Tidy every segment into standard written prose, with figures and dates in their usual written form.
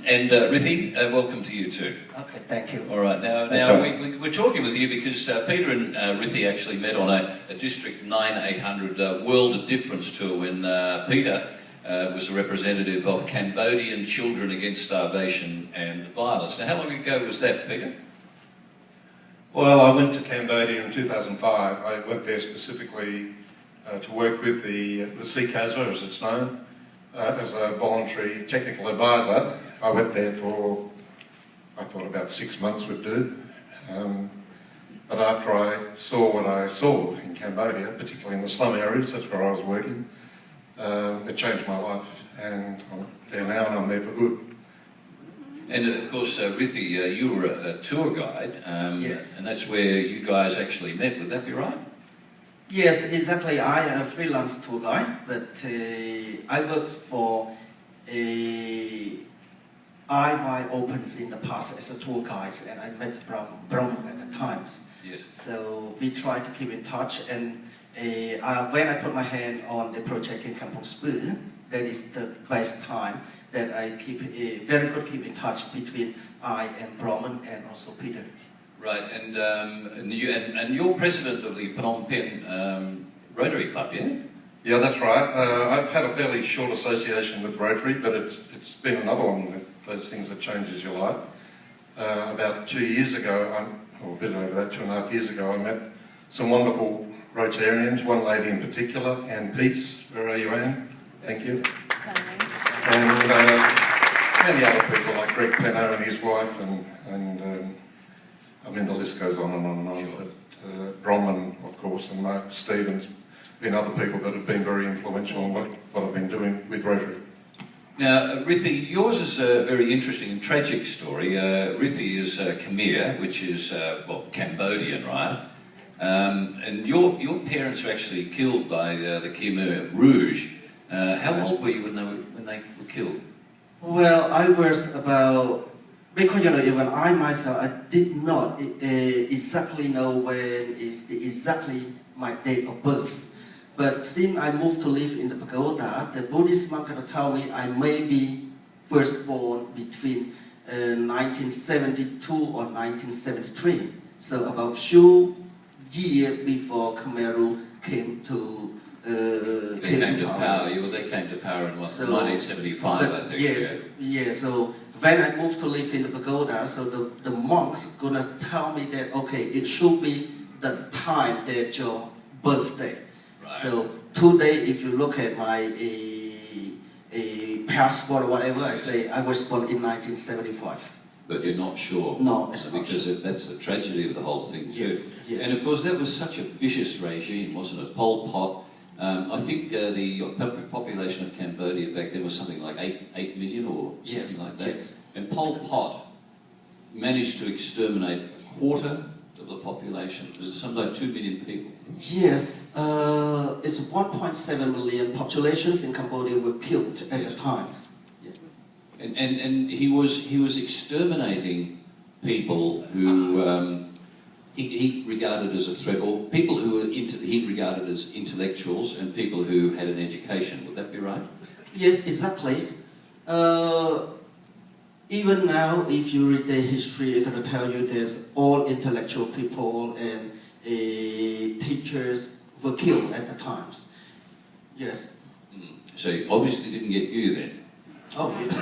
And Rithy, welcome to you too. Okay, thank you. All right, now we're talking with you because Peter and Rithy actually met on a District 9800 World of Difference tour when Peter was a representative of Cambodian children against starvation and violence. Now, how long ago was that, Peter? Well, I went to Cambodia in 2005. I went there specifically to work with the Sleek CASVA, as it's known, as a voluntary technical advisor. I went there for, I thought about 6 months would do. But after I saw what I saw in Cambodia, particularly in the slum areas, that's where I was working, it changed my life, and I'm there now and I'm there for good. And of course, Rithy, you were a tour guide, yes. And that's where you guys actually met, would that be right? Yes, exactly. I am a freelance tour guide, but I worked for IY Opens in the past as a tour guide, and I met Brahman at the times. Yes. So we try to keep in touch, and when I put my hand on the project in Kampong Speu, that is the best time that I keep very good keep in touch between I and Brahman and also Peter. Right, and you're president of the Phnom Penh Rotary Club, yeah? Yeah, that's right. I've had a fairly short association with Rotary, but it's been another one, those things that changes your life. About 2 years ago, or a bit over that, 2.5 years ago, I met some wonderful Rotarians, one lady in particular, Anne Peace. Where are you, Anne? Thank you. And many other people like Greg Penno and his wife, and I mean the list goes on and on and on. Sure. But Brahman, of course, and Mark Stevens, been other people that have been very influential in what I've been doing with Rotary. Now, Rithy, yours is a very interesting and tragic story. Rithy is Khmer, which is, well, Cambodian, right? And your parents were actually killed by the Khmer Rouge. How old were you when they were killed? Well, I was about, because even I myself, I did not exactly know when is exactly my date of birth. But since I moved to live in the pagoda, the Buddhist monk tell me I may be first born between 1972 or 1973. So about few years before Khmer Rouge came to power. They came to power in 1975, I think. Yes, yeah. Yes. So when I moved to live in the pagoda, so the monks gonna tell me that okay, it should be the time that your birthday. Right. So today, if you look at my passport or whatever, I say I was born in 1975. But you're not sure? No, it's not because sure. That's the tragedy of the whole thing too. Yes, yes. And of course that was such a vicious regime, wasn't it? Pol Pot. I think the population of Cambodia back then was something like 8 million or something like that. Yes. And Pol Pot managed to exterminate a quarter of the population. It was something like 2 million people. Yes, it's 1.7 million populations in Cambodia were killed at the times. Yeah. And he was exterminating people who he regarded as a threat, or people who were he regarded as intellectuals and people who had an education. Would that be right? Yes, exactly. Even now, if you read the history, it's going to tell you there's all intellectual people and teachers were killed at the times. Yes. So he obviously didn't get you then. Oh, yes.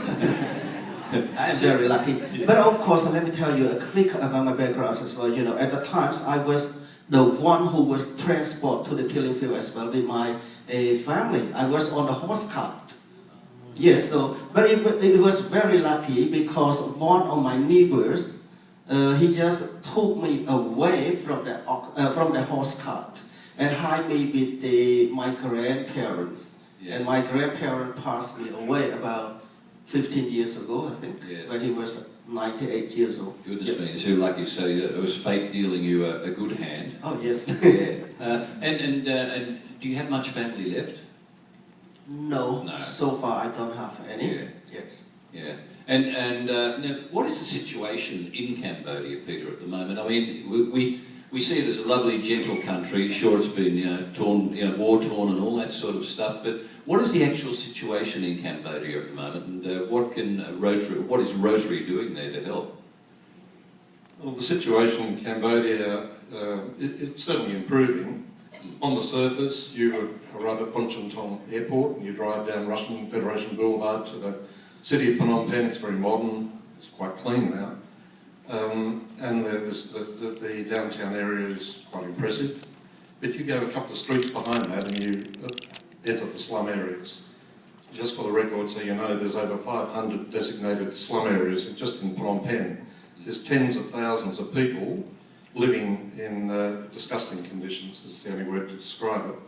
I'm very lucky. But of course, let me tell you a quick about my background as well. At the times, I was the one who was transported to the killing field as well with my family. I was on the horse cart. Yes, but it was very lucky because one of my neighbors, he just took me away from the horse cart and hid me with my grandparents. Yes. And my grandparents passed me away about 15 years ago, I think, yes. When he was 98 years old. Goodness me, so lucky. So it was fate dealing you a good hand. Oh, yes. Yeah. And do you have much family left? No. So far I don't have any. Yeah. Yes. Yeah. And now, what is the situation in Cambodia, Peter, at the moment? I mean, we see it as a lovely, gentle country. Sure, it's been torn, war-torn and all that sort of stuff. But what is the actual situation in Cambodia at the moment, and what is Rotary doing there to help? Well, the situation in Cambodia, it's certainly improving. On the surface, you arrive at Ponchantong Airport and you drive down Russian Federation Boulevard to the city of Phnom Penh. It's very modern, it's quite clean now. And the downtown area is quite impressive. But you go a couple of streets behind that and you enter the slum areas. Just for the record, so you know, there's over 500 designated slum areas just in Phnom Penh. There's tens of thousands of people living in disgusting conditions, is the only word to describe it.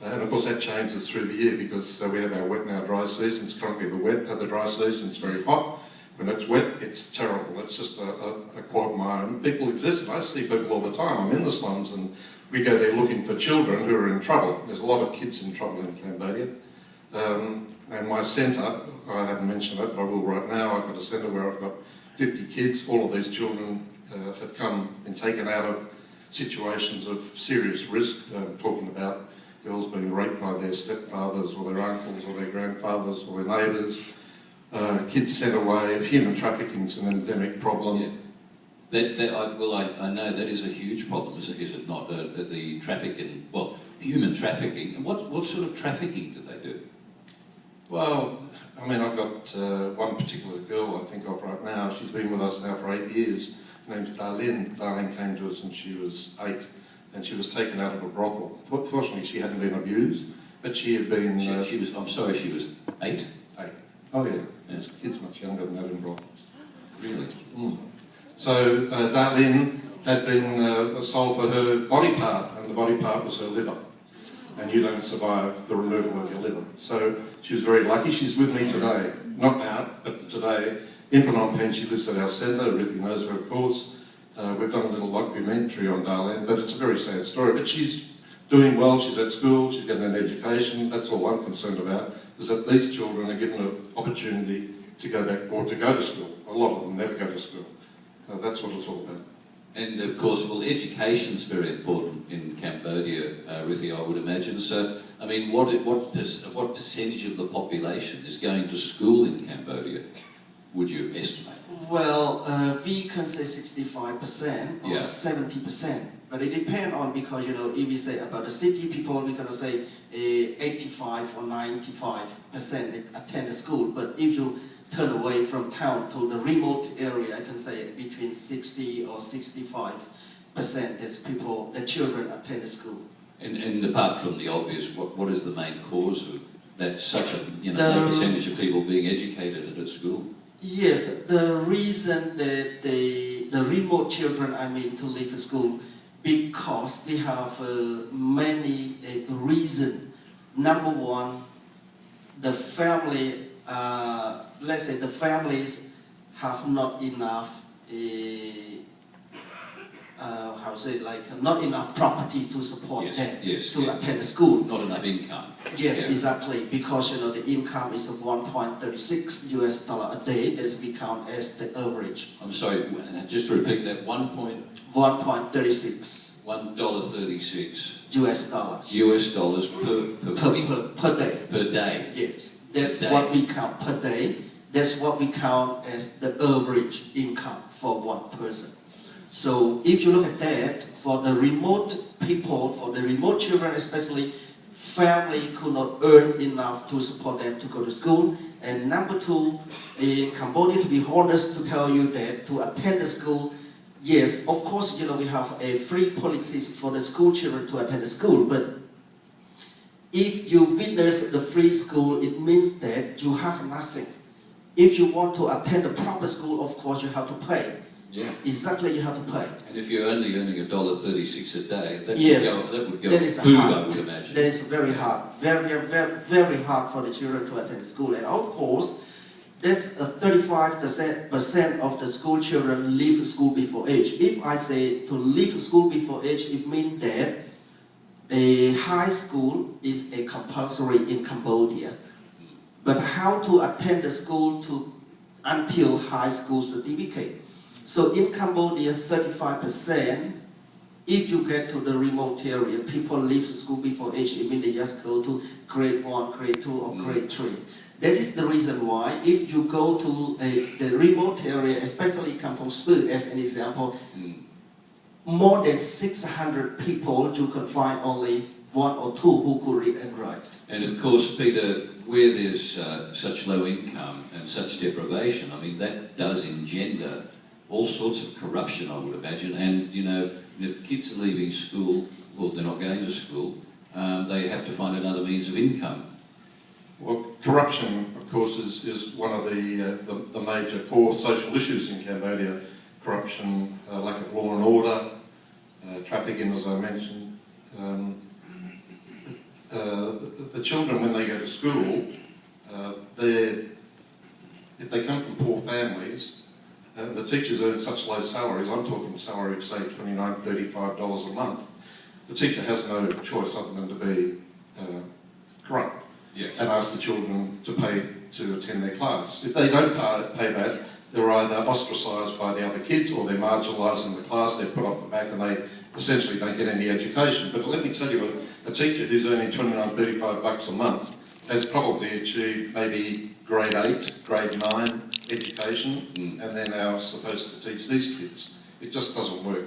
And of course that changes through the year because we have our wet and our dry seasons. Currently the dry season is very hot. When it's wet, it's terrible. It's just a quagmire. And people exist, and I see people all the time. I'm in the slums and we go there looking for children who are in trouble. There's a lot of kids in trouble in Cambodia. And my centre, I haven't mentioned it, but I will right now, I've got a centre where I've got 50 kids. All of these children have been taken out of situations of serious risk. Talking about girls being raped by their stepfathers or their uncles or their grandfathers or their neighbours. Kids sent away. Human trafficking is an endemic problem. Yeah. I know that is a huge problem, is it not? The trafficking, human trafficking. And what sort of trafficking do they do? Well, I mean, I've got one particular girl I think of right now. She's been with us now for 8 years. Her name's Darlene. Darlene came to us when she was 8, and she was taken out of a brothel. Fortunately, she hadn't been abused, but she had been... she was 8? 8. Oh yeah, there's kids much younger than that in brothels. Really? Mm. So Darlene had been sold for her body part, and the body part was her liver. And you don't survive the removal of your liver. So she was very lucky. She's with me today, not now, but today in Phnom Penh. She lives at our centre. Rithy knows her, of course. We've done a little documentary on Darlene, but it's a very sad story. But she's doing well. She's at school. She's getting an education. That's all I'm concerned about, is that these children are given an opportunity to go back or to go to school. A lot of them never go to school. That's what it's all about. And of course, education is very important in Cambodia, Rithy, I would imagine. So, I mean, what percentage of the population is going to school in Cambodia, would you estimate? Well, we can say 65% or 70%, but it depends on, because if we say about the city people, we're going to say 85 or 95% attend school. But if you turn away from town to the remote area, I can say between 60 or 65% is people, the children attend school. And apart from the obvious, what is the main cause of that such a low percentage of people being educated at school? Yes, the reason that the remote children, to leave school, because we have many reasons. Number one, the family, let's say the families have not enough, not enough property to support them to attend school. Not enough income. Yes, exactly, because the income is $1.36 a day. This we count as the average. I'm sorry, just to repeat that, $1.36. $1.36 US dollars per day. Per day. Yes, that's what we count per day. That's what we count as the average income for one person. So if you look at that, for the remote people, for the remote children especially, family could not earn enough to support them to go to school. And number two, in Cambodia, to be honest, to tell you that to attend the school, yes, of course, we have a free policies for the school children to attend the school, but if you witness the free school, it means that you have nothing. If you want to attend the proper school, of course, you have to pay. Yeah. Exactly, you have to pay. And if you're only earning $1.36 a day, that would go that is food, hard. I would imagine. That is very hard. Very, very, very hard for the children to attend school. And of course, there's 35% of the school children leave school before age. If I say to leave school before age, it means that a high school is a compulsory in Cambodia. But how to attend the school until high school certificate? So in Cambodia, 35% if you get to the remote area, people leave school before age, I mean they just go to grade 1, grade 2 or grade 3. That is the reason why if you go to the remote area, especially Kampong Speu as an example, more than 600 people, you can find only 1 or 2 who could read and write. And of course, Peter, where there's such low income and such deprivation, I mean, that does engender all sorts of corruption, I would imagine. And, you know, if kids are leaving school, or they're not going to school, they have to find another means of income. Well, corruption, of course, is one of the major core social issues in Cambodia. Corruption, lack of law and order, trafficking, as I mentioned. The children, when they go to school, if they come from poor families, the teachers earn such low salaries, I'm talking salaries, say, $29, $35 a month, the teacher has no choice other than to be corrupt. Yes. And ask the children to pay to attend their class. If they don't pay that, they're either ostracised by the other kids or they're marginalised in the class, they're put off the back and they essentially don't get any education. But let me tell you, a teacher who's earning $29, $35 a month has probably achieved maybe grade 8, grade 9 education, and they're now supposed to teach these kids. It just doesn't work.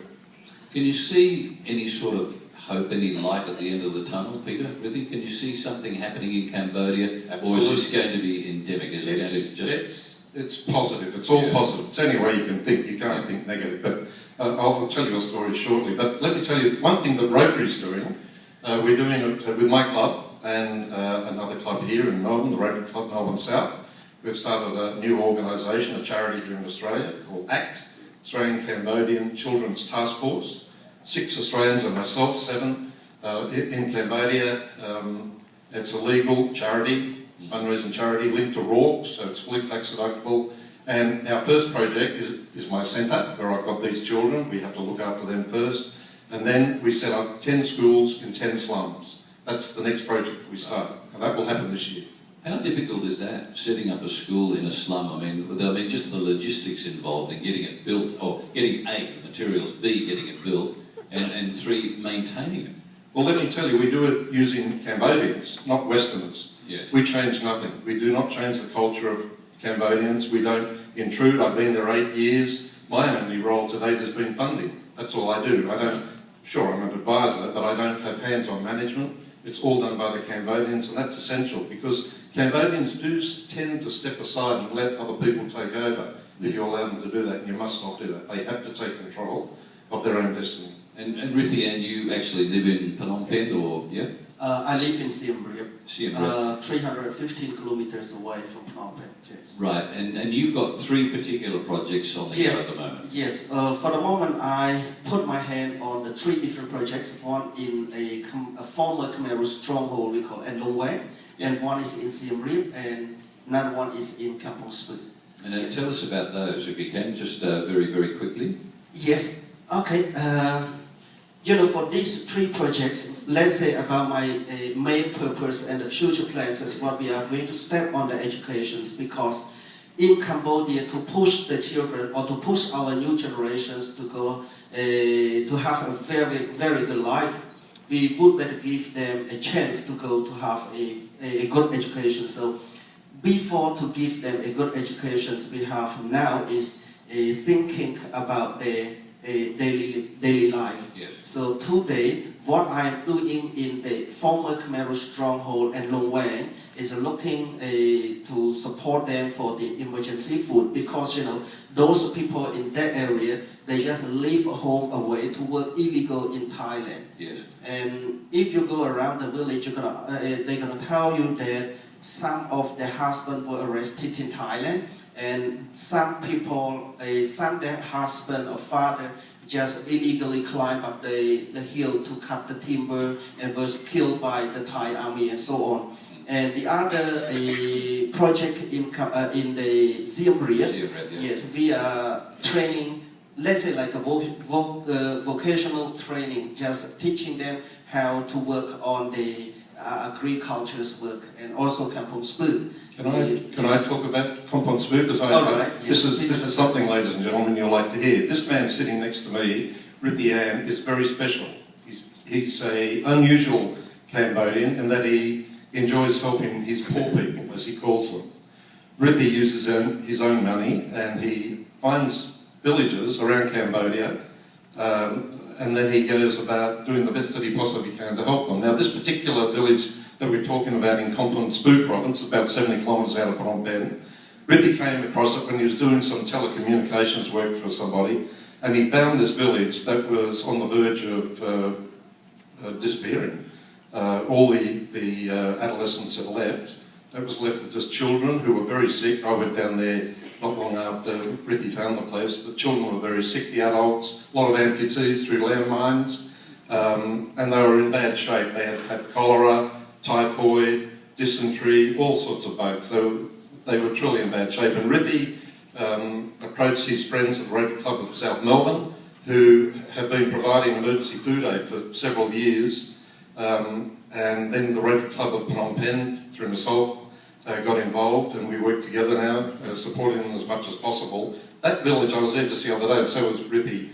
Can you see any sort of hope, any light at the end of the tunnel, Peter? Rithy, can you see something happening in Cambodia? Absolutely. Or is this going to be endemic? Is it going to just... It's positive. It's all positive. It's any way you can think. You can't think negative. But I'll tell you a story shortly. But let me tell you one thing that Rotary's doing. We're doing it with my club and another club here in Melbourne, the Rotary Club Melbourne South. We've started a new organisation, a charity here in Australia called ACT, Australian Cambodian Children's Task Force. 6 Australians and myself, 7 in Cambodia. It's a legal charity, fundraising charity linked to RORC, so it's fully tax deductible. And our first project is my centre, where I've got these children. We have to look after them first. And then we set up 10 schools in 10 slums. That's the next project that we start, and that will happen this year. How difficult is that, setting up a school in a slum? I mean, just the logistics involved in getting it built, or getting A, the materials, B, getting it built, and 3, maintaining it. Well, let me tell you, we do it using Cambodians, not Westerners. Yes. We change nothing. We do not change the culture of Cambodians. We don't intrude. I've been there 8 years. My only role to date has been funding. That's all I do. Sure, I'm an advisor, but I don't have hands-on management. It's all done by the Cambodians, and that's essential because Cambodians do tend to step aside and let other people take over if you allow them to do that, and you must not do that. They have to take control of their own destiny. And Rithy, and you actually live in Phnom Penh, or, yeah? I live in Siem Reap, Siem Reap. 315 kilometers away from Phnom Penh, yes. Right, and you've got 3 particular projects on the go at the moment. Yes, for the moment I put my hand on the 3 different projects, one in a former Khmer stronghold we call Albury, and one is in Siem Reap, and another one is in Kampong Speu. And tell us about those, if you can, just very, very quickly. Yes, okay. You know, for these 3 projects, let's say about my main purpose and the future plans is what we are going to step on the educations, because in Cambodia, to push the children or to push our new generations to go to have a very, very good life, we would better give them a chance to go to have a good education. So before to give them a good education, we have now is thinking about their daily life. Yes. So today, what I'm doing in the former Khmer stronghold and Long Way is looking to support them for the emergency food, because you know those people in that area, they just leave home away to work illegal in Thailand. Yes. And if you go around the village, they're gonna tell you that some of their husbands were arrested in Thailand. And some people, their husband or father just illegally climbed up the hill to cut the timber and was killed by the Thai army and so on. And the other project in the Siem Reap, yes, we are training, let's say like a vocational training, just teaching them how to work on the agriculture's work, and also Kampong Speu. Can I talk about Kampong Speu? Because this is something, ladies and gentlemen, you'll like to hear. This man sitting next to me Rithy is very special. He's an unusual Cambodian in that he enjoys helping his poor people, as he calls them. Rithy uses his own money and he finds villages around Cambodia and then he goes about doing the best that he possibly can to help them. Now, this particular village that we're talking about in Kompong province, about 70 kilometres out of Phnom Penh, Rithy came across it when he was doing some telecommunications work for somebody, and he found this village that was on the verge of disappearing. All the adolescents had left. It was left with just children who were very sick. I went down there not long after Rithy found the place. The children were very sick, the adults, a lot of amputees through landmines, and they were in bad shape. They had cholera, typhoid, dysentery, all sorts of bugs. So they were truly in bad shape. And Rithy approached his friends at the Rotary Club of South Melbourne, who have been providing emergency food aid for several years. And then the Rotary Club of Phnom Penh, through myself, got involved, and we work together now, supporting them as much as possible. That village, I was there just the other day, and so was Rithy.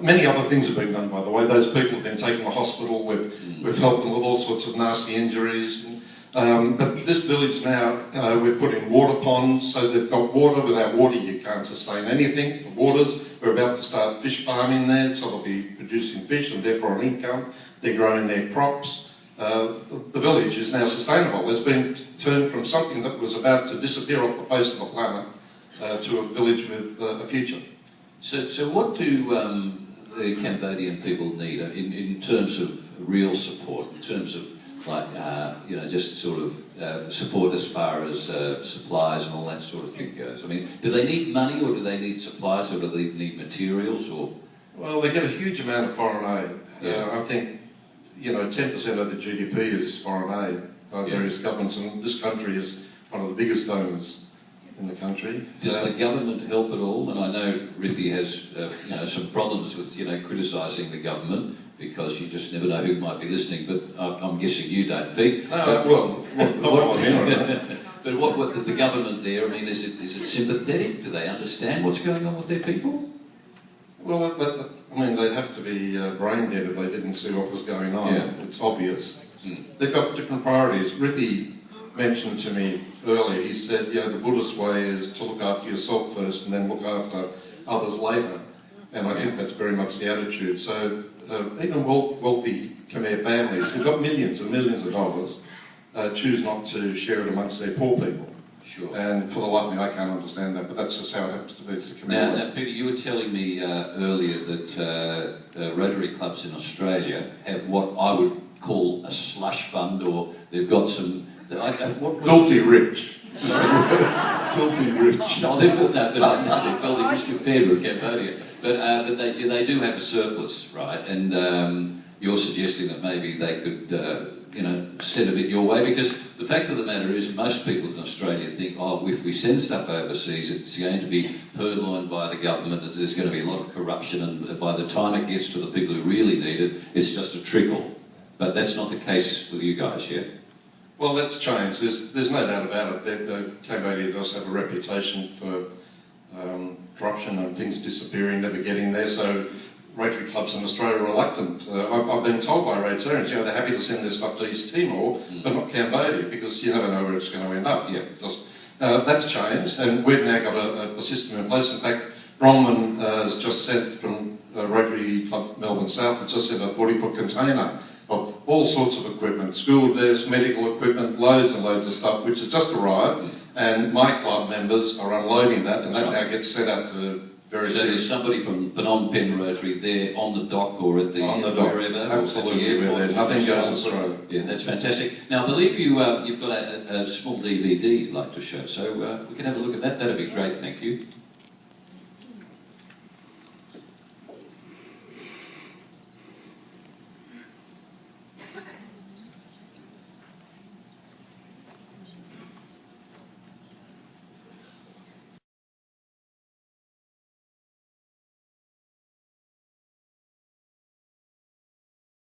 Many other things have been done, by the way. Those people have been taken to hospital. We've helped them with all sorts of nasty injuries. But this village now, we're putting water ponds, so they've got water. Without water, you can't sustain anything. The waters, we're about to start fish farming there, so they'll be producing fish and therefore an income. They're growing their crops. The village is now sustainable. It's been turned from something that was about to disappear off the face of the planet to a village with a future. So what do the Cambodian people need in terms of real support, in terms of like, just sort of support as far as supplies and all that sort of thing goes? I mean, do they need money, or do they need supplies, or do they need materials, or? Well, they get a huge amount of foreign aid. Yeah. I think 10% of the GDP is foreign aid by various governments, and this country is one of the biggest donors in the country. Does the government help at all? And I know Rithy has some problems with criticising the government, because you just never know who might be listening, but I'm guessing you don't, Pete. No, but what the government there, I mean, is it sympathetic? Do they understand what's going on with their people? Well, they'd have to be brain dead if they didn't see what was going on. Yeah. It's obvious. They've got different priorities. Rithy mentioned to me earlier, he said, the Buddhist way is to look after yourself first and then look after others later. And I think that's very much the attitude. So even wealthy Khmer families who've got millions and millions of dollars choose not to share it amongst their poor people. Sure. And for the life of me, I can't understand that, but that's just how it happens to be. It's the Khmer way. Now, Peter, you were telling me earlier that Rotary clubs in Australia have what I would call a slush fund, or they've got some... Filthy rich. Filthy rich. No, they're filthy rich compared with Cambodia. But they do have a surplus, right? And you're suggesting that maybe they could, send a bit your way, because the fact of the matter is most people in Australia think, if we send stuff overseas, it's going to be purloined by the government, there's going to be a lot of corruption, and by the time it gets to the people who really need it, it's just a trickle. But that's not the case with you guys, yeah? Well, that's changed. There's no doubt about it. Cambodia does have a reputation for corruption and things disappearing, never getting there. So Rotary clubs in Australia are reluctant. I've been told by Rotarians, they're happy to send their stuff to East Timor, but not Cambodia, because you never know where it's going to end up. Yeah, that's changed, and we've now got a system in place. In fact, Bronwyn has just sent from Rotary Club Melbourne South, has just sent a 40-foot container of all sorts of equipment, school desks, medical equipment, loads and loads of stuff, which has just arrived, and my club members are unloading that, and that now gets sent out to various... So there's somebody from Phnom Penh Rotary there on the dock or at the... On the dock, wherever, absolutely, or at the nothing goes astray. Yeah, that's fantastic. Now, I believe you've got a small DVD you'd like to show, so we can have a look at that. That'd be great.